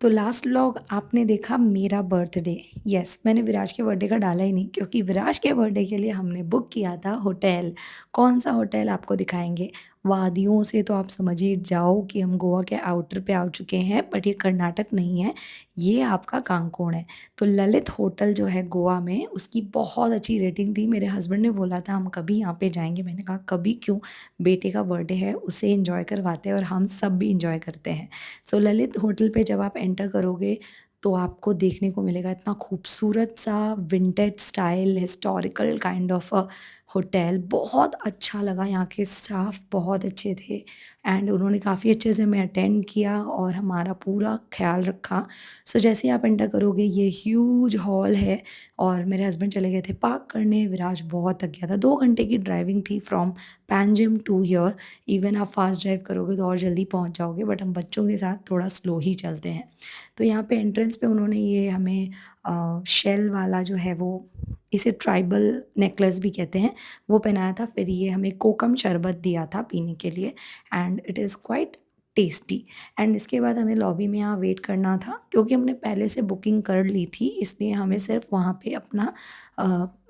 तो last vlog आपने देखा मेरा बर्थडे। यस, मैंने विराज के बर्थडे का डाला ही नहीं क्योंकि विराज के बर्थडे के लिए हमने बुक किया था होटल। कौन सा होटल आपको दिखाएंगे। वादियों से तो आप समझ ही जाओ कि हम गोवा के आउटर पे आ चुके हैं, बट ये कर्नाटक नहीं है, ये आपका कांकोण है। तो ललित होटल जो है गोवा में, उसकी बहुत अच्छी रेटिंग थी। मेरे हस्बैंड ने बोला था हम कभी यहाँ पे जाएंगे, मैंने कहा कभी क्यों, बेटे का बर्थडे है, उसे इंजॉय करवाते हैं और हम सब भी इंजॉय करते हैं। सो ललित होटल पे जब आप एंटर करोगे तो आपको देखने को मिलेगा इतना खूबसूरत सा vintage style historical kind of a hotel. बहुत अच्छा लगा, यहाँ के स्टाफ बहुत अच्छे थे एंड उन्होंने काफ़ी अच्छे से हमें अटेंड किया और हमारा पूरा ख्याल रखा। सो जैसे ही आप एंटर करोगे ये ह्यूज हॉल है और मेरे हस्बैंड चले गए थे पार्क करने। विराज बहुत थक गया था, 2 घंटे की ड्राइविंग थी from Panjim to here. Even आप फास्ट ड्राइव करोगे तो और जल्दी पहुंच जाओगे, बट हम बच्चों के साथ थोड़ा स्लो ही चलते हैं। तो यहाँ पे एंट्रेंस पे उन्होंने ये हमें शेल वाला जो है वो, इसे ट्राइबल नेकलेस भी कहते हैं, वो पहनाया था। फिर ये हमें कोकम शरबत दिया था पीने के लिए and it is quite tasty. And इसके बाद हमें लॉबी में यहाँ वेट करना था क्योंकि हमने पहले से बुकिंग कर ली थी, इसलिए हमें सिर्फ वहाँ पे अपना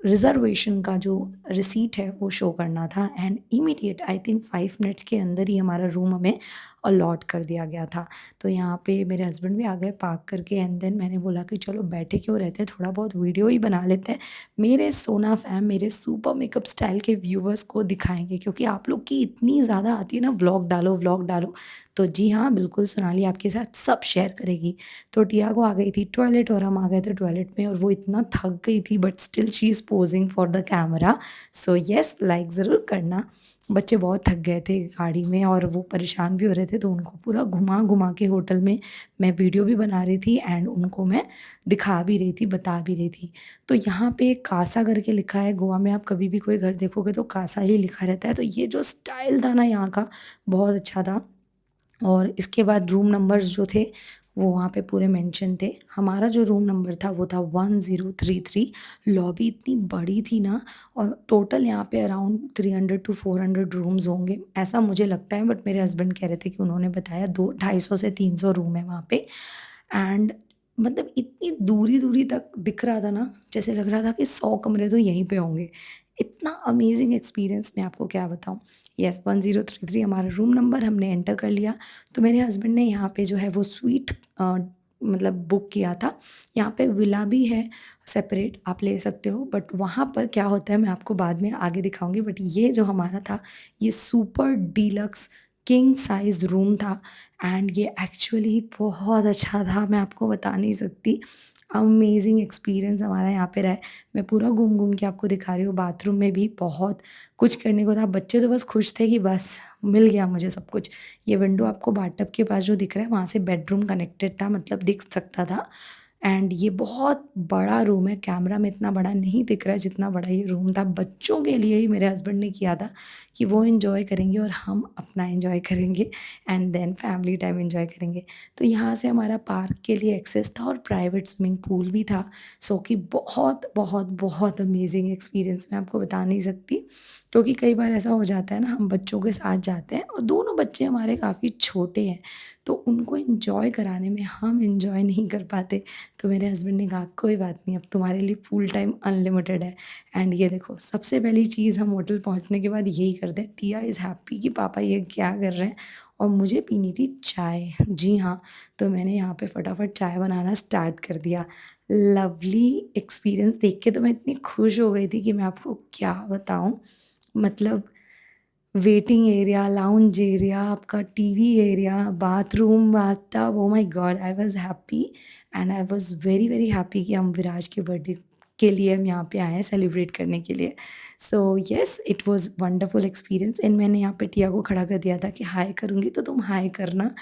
रिज़र्वेशन का जो रिसीट है वो शो करना था and immediate I think 5 minutes के अंदर ही हमारा रूम हमें अलॉट कर दिया गया था। तो यहाँ पे मेरे हस्बैंड भी आ गए पार्क करके एंड देन मैंने बोला कि चलो बैठे क्यों रहते हैं, थोड़ा बहुत वीडियो ही बना लेते हैं। मेरे सोना फैम, मेरे सुपर मेकअप स्टाइल के व्यूवर्स को दिखाएंगे क्योंकि आप लोग की इतनी ज़्यादा आती है ना व्लॉग डालो व्लॉग डालो। तो जी हाँ, बिल्कुल सोनाली आपके साथ सब शेयर करेगी। तो टियागो आ गई थी टॉयलेट और हम आ गए थे टॉयलेट में और वो इतना थक गई थी but still she is posing for the camera. So yes, like ज़रूर करना। बच्चे बहुत थक गए थे गाड़ी में और वो परेशान भी हो रहे थे, तो उनको पूरा घुमा घुमा के होटल में मैं वीडियो भी बना रही थी एंड उनको मैं दिखा भी रही थी, बता भी रही थी। तो यहाँ पे कासा करके लिखा है, गोवा में आप कभी भी कोई घर देखोगे तो कासा ही लिखा रहता है। तो ये जो स्टाइल था ना यहाँ का, बहुत अच्छा था। और इसके बाद रूम नंबर्स जो थे वो वहाँ पे पूरे मेंशन थे। हमारा जो रूम नंबर था वो था 1033। लॉबी इतनी बड़ी थी ना, और टोटल यहाँ पे अराउंड 300 to 400 रूम्स होंगे ऐसा मुझे लगता है, बट मेरे हस्बैंड कह रहे थे कि उन्होंने बताया 250 से 300 रूम है वहाँ पे। एंड मतलब इतनी दूरी दूरी तक दिख रहा था ना, जैसे लग रहा था कि 100 कमरे तो यहीं पे होंगे। इतना अमेजिंग एक्सपीरियंस, मैं आपको क्या बताऊँ। यस, 1033 हमारा रूम नंबर, हमने एंटर कर लिया। तो मेरे हस्बैंड ने यहाँ पे जो है वो स्वीट मतलब बुक किया था। यहाँ पे विला भी है, सेपरेट आप ले सकते हो, बट वहाँ पर क्या होता है मैं आपको बाद में आगे दिखाऊंगी। बट ये जो हमारा था, ये super deluxe king size room था एंड ये एक्चुअली बहुत अच्छा था, मैं आपको बता नहीं सकती। अमेजिंग एक्सपीरियंस हमारा यहाँ पे रहा है। मैं पूरा घूम घूम के आपको दिखा रही हूँ। बाथरूम में भी बहुत कुछ करने को था, बच्चे तो बस खुश थे कि बस मिल गया मुझे सब कुछ। ये विंडो आपको बाथटब के पास जो दिख रहा है वहाँ से बेडरूम कनेक्टेड था, मतलब दिख सकता था। एंड ये बहुत बड़ा रूम है, कैमरा में इतना बड़ा नहीं दिख रहा है जितना बड़ा ये रूम था। बच्चों के लिए ही मेरे हस्बैंड ने किया था कि वो इन्जॉय करेंगे और हम अपना इन्जॉय करेंगे and then family time enjoy करेंगे। तो यहाँ से हमारा पार्क के लिए एक्सेस था और प्राइवेट स्विमिंग पूल भी था। सो कि बहुत बहुत बहुत अमेजिंग एक्सपीरियंस, मैं आपको बता नहीं सकती। क्योंकि कई बार ऐसा हो जाता है ना, हम बच्चों के साथ जाते हैं और दोनों बच्चे हमारे काफ़ी छोटे हैं, तो उनको इन्जॉय कराने में हम इन्जॉय नहीं कर पाते। तो मेरे हस्बैंड ने कहा कोई बात नहीं, अब तुम्हारे लिए पूल टाइम अनलिमिटेड है। एंड ये देखो, सबसे पहली चीज़ हम होटल पहुंचने के बाद यही करते हैं, टिया इज़ हैप्पी कि पापा ये क्या कर रहे हैं। और मुझे पीनी थी चाय, जी हाँ। तो मैंने यहाँ पे फटाफट चाय बनाना स्टार्ट कर दिया। लवली एक्सपीरियंस देख के तो मैं इतनी खुश हो गई थी कि मैं आपको क्या बताऊँ। मतलब वेटिंग एरिया, लाउंज एरिया, आपका TV area, bathroom, bathtub, oh my God, I was happy and I was very very happy कि हम विराज के बर्थडे के लिए हम यहाँ पे आए हैं सेलिब्रेट करने के लिए। So yes, it was wonderful experience and मैंने यहाँ पे टिया को खड़ा कर दिया था कि हाय करूँगी तो तुम हाय करना,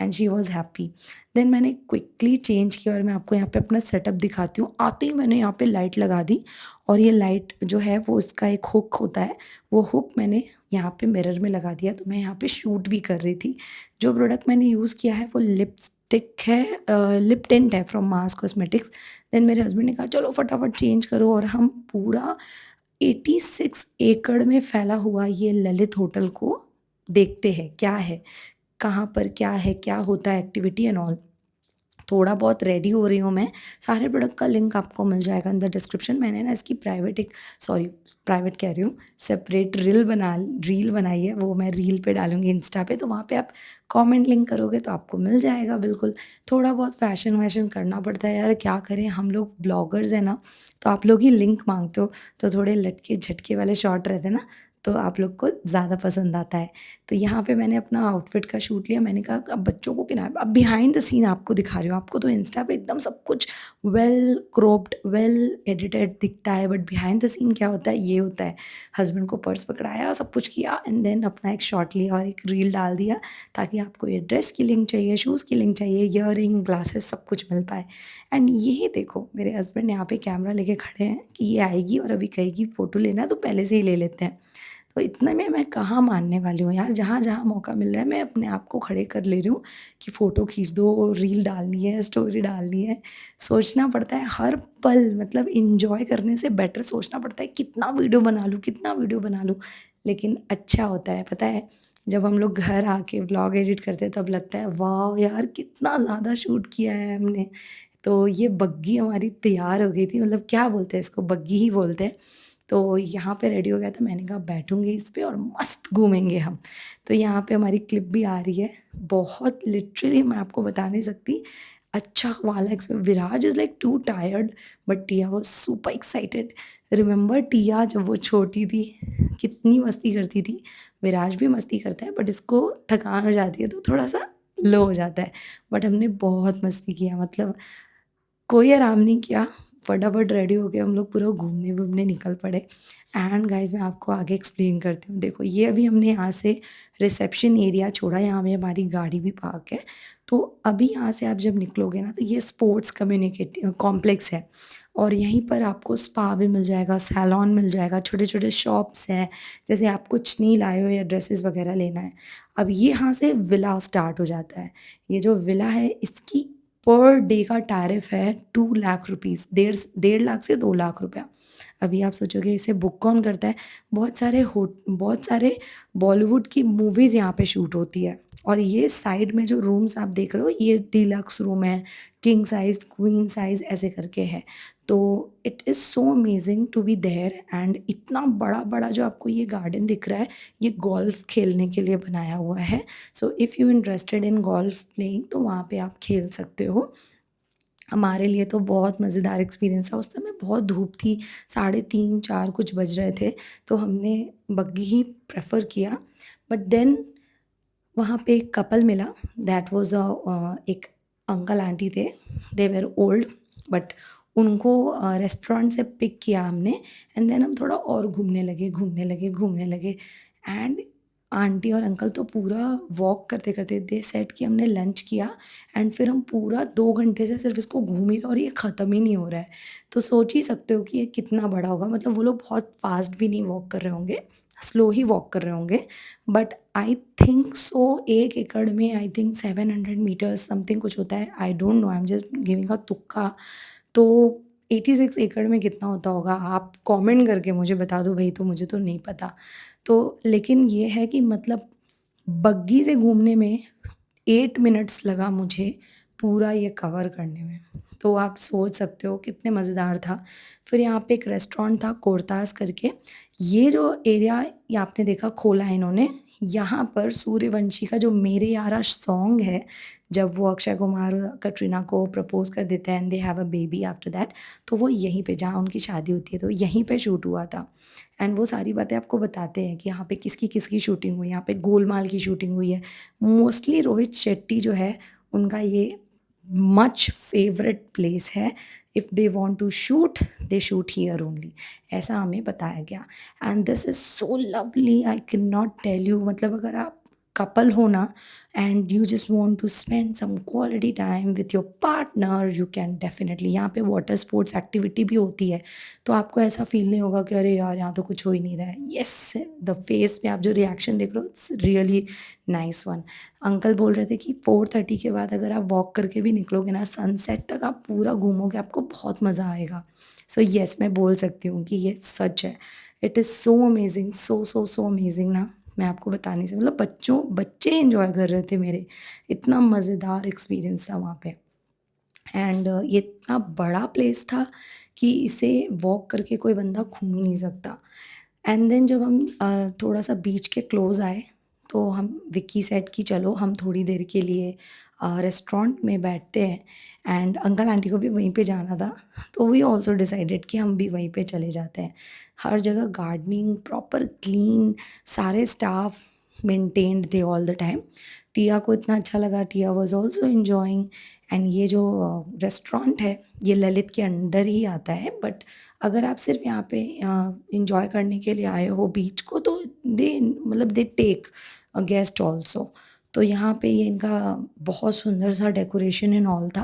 and she was happy. Then मैंने क्विकली चेंज किया और मैं आपको यहाँ पे अपना सेटअप दिखाती हूँ। आते ही मैंने यहाँ पे लाइट लगा दी और ये लाइट जो है वो इसका एक हुक होता है, वो हुक मैंने यहाँ पे मिरर में लगा दिया। तो मैं यहाँ पे शूट भी कर रही थी। जो प्रोडक्ट मैंने यूज़ किया है वो लिपस्टिक है, लिप टिंट है फ्रॉम मास कॉस्मेटिक्स। देन मेरे हस्बैंड ने कहा चलो फटाफट चेंज करो, और हम पूरा 86 एकड़ में फैला हुआ ये ललित होटल को देखते हैं क्या है, कहाँ पर क्या है, क्या होता है एक्टिविटी एंड ऑल। थोड़ा बहुत रेडी हो रही हूँ मैं, सारे प्रोडक्ट का लिंक आपको मिल जाएगा इन द डिस्क्रिप्शन। मैंने ना इसकी प्राइवेट एक सॉरी प्राइवेट कह रही हूँ, सेपरेट रील बनाई है, वो मैं रील पे डालूँगी इंस्टा पे, तो वहाँ पे आप कमेंट लिंक करोगे तो आपको मिल जाएगा बिल्कुल। थोड़ा बहुत फ़ैशन-वैशन करना पड़ता है यार, क्या करें, हम लोग ब्लॉगर्स हैं ना, तो आप लोग ही लिंक माँगते हो, तो थोड़े लटके-झटके वाले शॉट रहते हैं ना, तो आप लोग को ज़्यादा पसंद आता है। तो यहाँ पे मैंने अपना आउटफिट का शूट लिया, मैंने कहा अब बच्चों को किनारे, अब बिहाइंड द सीन आपको दिखा रही हूँ, आपको तो इंस्टा पे एकदम सब कुछ वेल क्रोप्ड, वेल एडिटेड दिखता है, बट बिहाइंड द सीन क्या होता है, ये होता है। हस्बैंड को पर्स पकड़ाया, सब कुछ किया एंड देन अपना एक शॉट लिया और एक रील डाल दिया, ताकि आपको ये ड्रेस की लिंक चाहिए, शूज़ की लिंक चाहिए, ईयररिंग, ग्लासेस सब कुछ मिल पाए। एंड ये देखो मेरे हस्बैंड यहाँ पे कैमरा लेके खड़े हैं कि ये आएगी और अभी कहेगी फ़ोटो लेना है तो पहले से ही ले लेते हैं। तो इतने में मैं कहाँ मानने वाली हूँ यार, जहाँ-जहाँ मौका मिल रहा है मैं अपने आप को खड़े कर ले रही हूँ कि फ़ोटो खींच दो, रील डालनी है, स्टोरी डालनी है। सोचना पड़ता है हर पल, मतलब एन्जॉय करने से बेटर सोचना पड़ता है कितना वीडियो बना लूँ, कितना वीडियो बना लूँ। लेकिन अच्छा होता है पता है, जब हम लोग घर आके व्लॉग एडिट करते हैं तब लगता है वाओ यार कितना ज़्यादा शूट किया है हमने। तो ये बग्गी हमारी तैयार हो गई थी, मतलब क्या बोलते हैं इसको, बग्गी ही बोलते हैं। तो यहाँ पे रेडी हो गया था, मैंने कहा बैठूँगी इस पे और मस्त घूमेंगे हम। तो यहाँ पे हमारी क्लिप भी आ रही है। बहुत लिटरली मैं आपको बता नहीं सकती, अच्छा वाला Viraj is like too tired but Tia was super excited. Remember Tia जब वो छोटी थी, कितनी मस्ती करती थी। विराज भी मस्ती करता है बट इसको थकान हो जाती है तो थोड़ा-सा लो हो जाता है। बट हमने बहुत मस्ती किया, मतलब कोई आराम नहीं किया, फटाफट रेडी हो के हम लोग पूरा घूमने-वूमने निकल पड़े। एंड गाइज़ मैं आपको आगे एक्सप्लेन करती हूँ। देखो ये अभी हमने यहाँ से रिसेप्शन एरिया छोड़ा, यहाँ पे हमारी गाड़ी भी पार्क है। तो अभी यहाँ से आप जब निकलोगे ना तो ये स्पोर्ट्स कॉम्प्लेक्स है और यहीं पर आपको स्पा भी मिल जाएगा, सैलून मिल जाएगा, छोटे-छोटे शॉप्स हैं, जैसे आप कुछ नहीं लाए हो या ड्रेसेस वगैरह लेना है। अब ये यहाँ से विला स्टार्ट हो जाता है। ये जो विला है इसकी पर डे का टैरिफ है 2 लाख रुपीज़, डेढ़ लाख से 2 लाख रुपया। अभी आप सोचोगे इसे बुक कौन करता है? बहुत सारे बॉलीवुड की मूवीज़ यहाँ पे शूट होती है और ये साइड में जो रूम्स आप देख रहे हो ये डीलक्स रूम है, किंग साइज़, क्वीन साइज़ ऐसे करके है। तो it is so amazing to be there and इतना बड़ा-बड़ा जो आपको ये गार्डन दिख रहा है, ये गोल्फ़ खेलने के लिए बनाया हुआ है। So if you interested in golf playing तो वहाँ पे आप खेल सकते हो। हमारे लिए तो बहुत मज़ेदार एक्सपीरियंस था, उस समय बहुत धूप थी, साढ़े 3-4 कुछ बज रहे थे, तो हमने बग्गी ही प्रेफ़र किया। बट देन वहाँ पे एक कपल मिला, दैट वाज़ एक अंकल आंटी थे, दे वर ओल्ड बट उनको रेस्टोरेंट से पिक किया हमने एंड देन हम थोड़ा और घूमने लगे एंड आंटी और अंकल तो पूरा वॉक करते-करते दे सेड कि हमने लंच किया एंड फिर हम पूरा 2 घंटे से सिर्फ़ इसको घूम ही रहे और ये ख़त्म ही नहीं हो रहा है। तो सोच ही सकते हो कि ये कितना बड़ा होगा, मतलब वो लोग बहुत फ़ास्ट भी नहीं वॉक कर रहे होंगे, स्लो ही वॉक कर रहे होंगे। बट आई थिंक सो 1 एकड़ में आई थिंक 700 मीटर्स समथिंग कुछ होता है, I don't know, I am just giving a तुक्का। तो 86 एकड़ में कितना होता होगा? आप कमेंट करके मुझे बता दो भई, तो मुझे तो नहीं पता। तो लेकिन ये है कि मतलब बग्गी से घूमने में 8 मिनट्स लगा मुझे पूरा ये कवर करने में। तो आप सोच सकते हो कितने मज़ेदार था। फिर यहाँ पे एक रेस्टोरेंट था कोर्तास करके। ये जो एरिया ये आपने देखा खोला है इन्होंने, यहाँ पर सूर्यवंशी का जो मेरे यारा सॉन्ग है, जब वो अक्षय कुमार कटरीना को प्रपोज़ कर देते हैं and they have a baby after that, तो वो यहीं पे जहाँ उनकी शादी होती है, तो यहीं पे शूट हुआ था। एंड वो सारी बातें आपको बताते हैं कि यहाँ पे किसकी शूटिंग हुई है, यहाँ पे गोलमाल की शूटिंग हुई है। मोस्टली रोहित शेट्टी जो है, उनका ये मच फेवरेट प्लेस है। If they want to shoot, they shoot here only, ऐसा हमें बताया गया। And this is so lovely, I can not tell you, मतलब अगर आप कपल हो ना and you just want to spend some quality time with your partner, you can definitely, यहाँ पे वाटर स्पोर्ट्स एक्टिविटी भी होती है, तो आपको ऐसा फ़ील नहीं होगा कि अरे यार यहाँ तो कुछ हो ही नहीं रहा है। येस, द फेस पे आप जो रिएक्शन देख रहे हो, it's really nice one. Uncle बोल रहे थे कि 4:30 के बाद अगर आप वॉक करके भी निकलोगे ना, सनसेट तक आप पूरा घूमोगे, आपको बहुत मज़ा आएगा। सो येस, मैं बोल सकती हूँ कि ये सच है। It is so amazing, so amazing ना, मैं आपको बता नहीं सकती, मतलब बच्चे एन्जॉय कर रहे थे मेरे, इतना मज़ेदार एक्सपीरियंस था वहाँ पे। एंड ये इतना बड़ा प्लेस था कि इसे वॉक करके कोई बंदा घूम ही नहीं सकता। एंड देन जब हम थोड़ा सा बीच के क्लोज आए तो हम विक्की सेड कि चलो हम थोड़ी देर के लिए रेस्टोरेंट में बैठते हैं। एंड अंकल आंटी को भी वहीं पे जाना था, तो वी ऑल्सो डिसाइडेड कि हम भी वहीं पे चले जाते हैं। हर जगह गार्डनिंग प्रॉपर क्लीन, सारे स्टाफ मेंटेन्ड थे ऑल द टाइम। टिया को इतना अच्छा लगा, टिया वॉज ऑल्सो इन्जॉइंग। एंड ये जो रेस्टोरेंट है ये ललित के अंडर ही आता है, बट अगर आप सिर्फ यहाँ पे इंजॉय करने के लिए आए हो बीच को तो दे मतलब they take a guest also. तो यहाँ पे ये इनका बहुत सुंदर सा डेकोरेशन एंड ऑल था।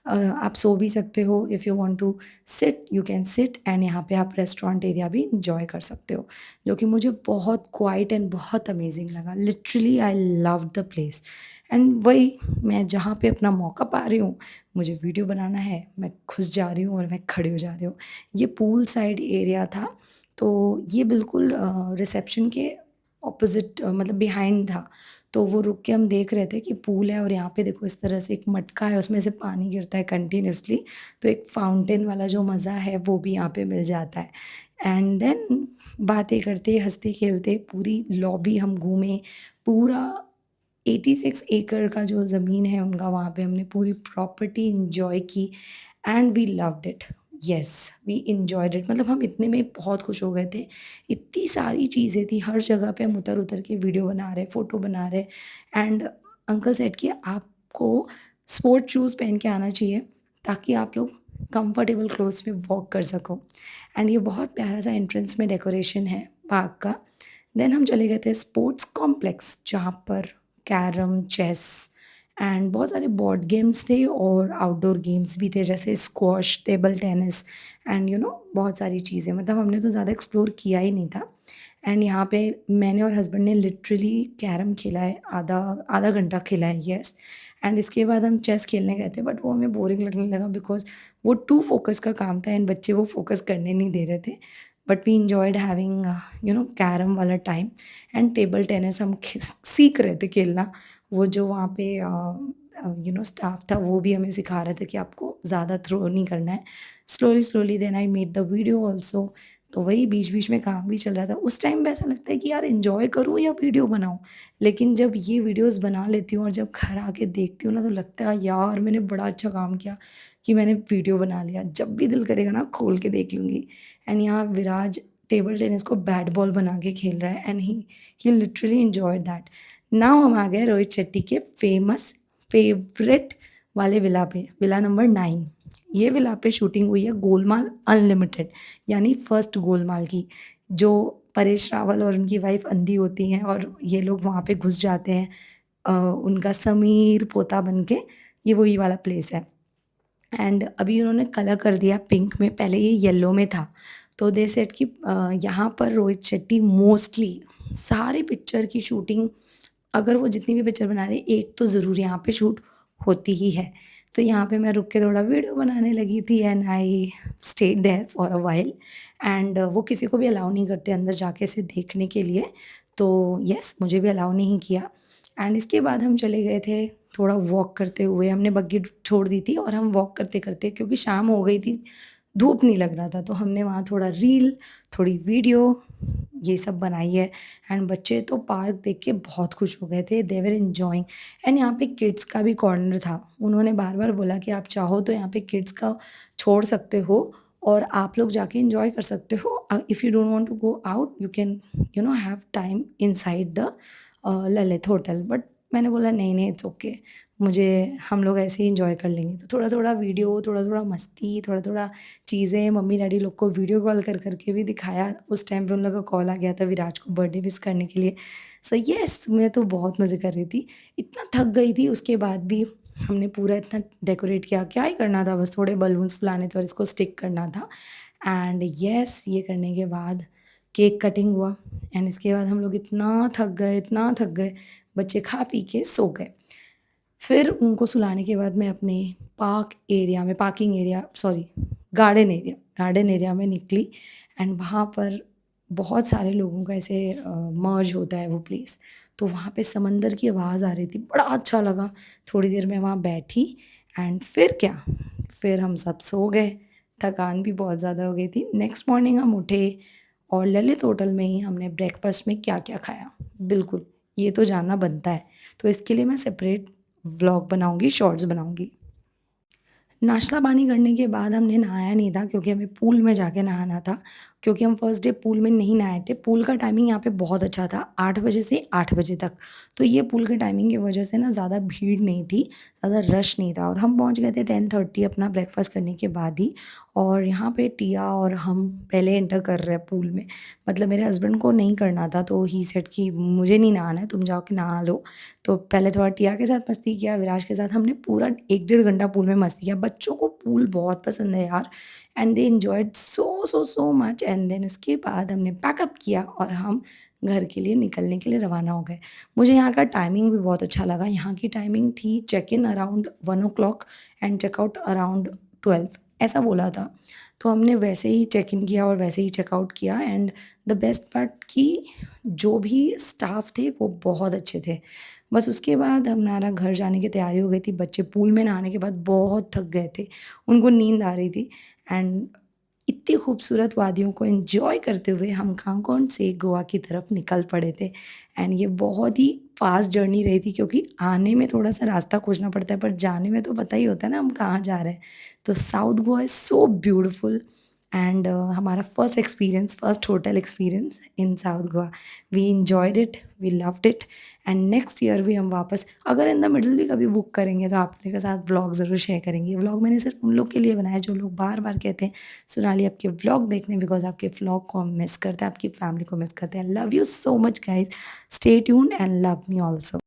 आप सो भी सकते हो, if you want to sit you can sit, and यहाँ पे आप रेस्टोरेंट एरिया भी इंजॉय कर सकते हो, जो कि मुझे बहुत क्वाइट एंड बहुत अमेजिंग लगा। Literally I love the place. And वही, मैं जहाँ पे अपना मौका पा रही हूँ, मुझे वीडियो बनाना है, मैं घुस जा रही हूँ और मैं खड़ी हो जा रही हूँ। ये पूल साइड एरिया था, तो ये बिल्कुल रिसेप्शन के ऑपोज़िट मतलब बिहाइंड था। तो वो रुक के हम देख रहे थे कि पूल है और यहाँ पे देखो इस तरह से एक मटका है, उसमें से पानी गिरता है कंटिन्यूअसली, तो एक फाउंटेन वाला जो मज़ा है वो भी यहाँ पे मिल जाता है। एंड देन बातें करते, हँसते-खेलते पूरी लॉबी हम घूमे, पूरा 86 एकड़ का जो ज़मीन है उनका, वहाँ पे हमने पूरी प्रॉपर्टी एन्जॉय की। And we loved it. Yes, we enjoyed it. मतलब हम इतने में बहुत खुश हो गए थे। इतनी सारी चीज़ें थी, हर जगह पे हम उतर-उतर के वीडियो बना रहे, फ़ोटो बना रहे। एंड अंकल सेड कि आपको स्पोर्ट शूज़ पहन के आना चाहिए ताकि आप लोग कंफर्टेबल क्लोथ्स में वॉक कर सको। एंड ये बहुत प्यारा सा एंट्रेंस में डेकोरेशन है पार्क का। देन हम चले गए थे स्पोर्ट्स कॉम्प्लेक्स, जहाँ पर कैरम, चेस एंड बहुत सारे बोर्ड गेम्स थे और आउटडोर गेम्स भी थे, जैसे स्क्वॉश, टेबल टेनिस एंड बहुत सारी चीज़ें। मतलब हमने तो ज़्यादा एक्सप्लोर किया ही नहीं था। एंड यहाँ पे मैंने और हस्बैंड ने लिटरली कैरम खेला है, आधा आधा घंटा खेला है, येस। एंड इसके बाद हम चेस खेलने गए थे, बट वो हमें बोरिंग लगने लगा बिकॉज़ वो टू फोकस का काम था एंड बच्चे वो फोकस करने नहीं दे रहे थे। But we enjoyed having carrom वाला टाइम। एंड टेबल टेनिस हम सीख रहे थे खेलना। वो जो वहाँ पे स्टाफ था वो भी हमें सिखा रहा था कि आपको ज़्यादा थ्रो नहीं करना है। Slowly slowly then I made the video also. तो वही बीच-बीच में काम भी चल रहा था। उस टाइम पे ऐसा लगता है कि यार एन्जॉय करूँ या वीडियो बनाऊँ? लेकिन जब ये वीडियोज़ बना लेती हूँ और जब घर आके देखती हूँ ना, तो लगता है यार मैंने बड़ा अच्छा काम किया कि मैंने वीडियो बना लिया। जब भी दिल करेगा ना खोल के देख लूँगी। एंड यहाँ विराज टेबल टेनिस को बैट बॉल बना के खेल रहा है and he literally enjoyed that. Now हम आ गए रोहित शेट्टी के फेमस फेवरेट वाले विला पे, विला नंबर 9। ये विला पे शूटिंग हुई है गोलमाल अनलिमिटेड, यानी फर्स्ट गोलमाल की, जो परेश रावल और उनकी वाइफ अंधी होती हैं और ये लोग वहाँ पे घुस जाते हैं उनका समीर पोता बन के। ये वही वाला प्लेस है। एंड अभी उन्होंने कलर कर दिया पिंक में, पहले ये येलो में था। तो दे सेड कि यहाँ पर रोहित शेट्टी मोस्टली सारे पिक्चर की शूटिंग, अगर वो जितनी भी पिक्चर बना रहे हैं, एक तो ज़रूर यहाँ पे शूट होती ही है। तो यहाँ पे मैं रुक के थोड़ा वीडियो बनाने लगी थी and I stayed there for a while. And वो किसी को भी अलाउ नहीं करते अंदर जाके इसे देखने के लिए। तो येस, मुझे भी अलाउ नहीं किया। एंड इसके बाद हम चले गए थे थोड़ा वॉक करते हुए। हमने बग्गी छोड़ दी थी और हम वॉक करते-करते, क्योंकि शाम हो गई थी, धूप नहीं लग रहा था, तो हमने वहाँ थोड़ा रील, थोड़ी वीडियो ये सब बनाई है। एंड बच्चे तो पार्क देख के बहुत खुश हो गए थे, दे वर एन्जॉयिंग। एंड यहाँ पे किड्स का भी कॉर्नर था। उन्होंने बार-बार बोला कि आप चाहो तो यहाँ पे किड्स का छोड़ सकते हो और आप लोग जाके एन्जॉय कर सकते हो। If you don't want to go out you can have time inside the Lalit hotel. But मैंने बोला नहीं, नहीं इट्स ओके, मुझे हम लोग ऐसे ही एन्जॉय कर लेंगे। तो थोड़ा-थोड़ा वीडियो, थोड़ा-थोड़ा मस्ती, थोड़ा-थोड़ा चीज़ें मम्मी-डैडी लोग को वीडियो कॉल कर के भी दिखाया। उस टाइम पे उन लोगों का कॉल आ गया था विराज को बर्थडे विश करने के लिए। सो येस, मैं तो बहुत मज़े कर रही थी। इतना थक गई थी उसके बाद भी हमने पूरा इतना डेकोरेट किया, क्या ही करना था, बस थोड़े बलून्स फुलाने थे और इसको स्टिक करना था। एंड येस, ये करने के बाद केक कटिंग हुआ। एंड इसके बाद हम लोग इतना थक गए, बच्चे खा पी के सो गए। फिर उनको सुलाने के बाद मैं अपने parking area sorry garden area में निकली। एंड वहाँ पर बहुत सारे लोगों का ऐसे मर्ज होता है वो प्लेस। तो वहाँ पे समंदर की आवाज़ आ रही थी, बड़ा अच्छा लगा। थोड़ी देर मैं वहाँ बैठी एंड फिर क्या, फिर हम सब सो गए, थकान भी बहुत ज़्यादा हो गई थी। नेक्स्ट मॉर्निंग हम उठे और ललित होटल में ही हमने ब्रेकफ़ास्ट में क्या-क्या खाया। बिल्कुल, ये तो जानना बनता है। तो इसके लिए मैं सेपरेट व्लॉग बनाऊँगी, शॉर्ट्स बनाऊँगी। नाश्ता पानी करने के बाद हमने नहाया नहीं था क्योंकि हमें पूल में जाके नहाना था, क्योंकि हम फर्स्ट डे पूल में नहीं नहाए थे। पूल का टाइमिंग यहाँ पे बहुत अच्छा था, 8 बजे से 8 बजे तक। तो ये पूल के टाइमिंग की वजह से ना ज़्यादा भीड़ नहीं थी, ज़्यादा रश नहीं था और हम पहुँच गए थे 10:30 अपना ब्रेकफ़ास्ट करने के बाद ही। और यहाँ पे टिया और हम पहले एंटर कर रहे हैं पूल में। मतलब मेरे हस्बैंड को नहीं करना था, तो ही सेड कि मुझे नहीं नहाना है, तुम जाओ के नहा लो। तो पहले थोड़ा टिया के साथ मस्ती किया, विराज के साथ हमने पूरा 1 डेढ़ घंटा पूल में मस्ती किया। बच्चों को पूल बहुत पसंद है यार, and they enjoyed so much. And then उसके बाद हमने पैकअप किया और हम घर के लिए निकलने के लिए रवाना हो गए। मुझे यहाँ का टाइमिंग भी बहुत अच्छा लगा। यहाँ की टाइमिंग थी check in around 1 o'clock and checkout around 12, ऐसा बोला था। तो हमने वैसे ही चेक इन किया और वैसे ही चेकआउट किया। एंड द बेस्ट पार्ट कि जो भी स्टाफ थे वो बहुत अच्छे थे। बस उसके बाद हमारा घर जाने की तैयारी हो गई थी। बच्चे पूल में नहाने के बाद बहुत थक गए थे, उनको नींद आ रही थी। एंड इतनी खूबसूरत वादियों को एन्जॉय करते हुए हम कांकोण से गोवा की तरफ निकल पड़े थे। एंड ये बहुत ही फ़ास्ट जर्नी रही थी, क्योंकि आने में थोड़ा-सा रास्ता खोजना पड़ता है, पर जाने में तो पता ही होता है ना हम कहाँ जा रहे हैं। तो south Goa is so beautiful. And हमारा first hotel experience in south Goa, we enjoyed it, we loved it. And next year भी हम वापस, अगर इन द मिडल भी कभी बुक करेंगे तो आप लोग के साथ व्लॉग ज़रूर शेयर करेंगे। व्लॉग मैंने सिर्फ उन लोग के लिए बनाया जो लोग बार-बार कहते हैं सोनाली आपके व्लॉग देखने, बिकॉज़ आपके व्लॉग को हम मिस करते हैं, आपकी फैमिली को मिस करते हैं। Love you so much guys, stay tuned and love me also.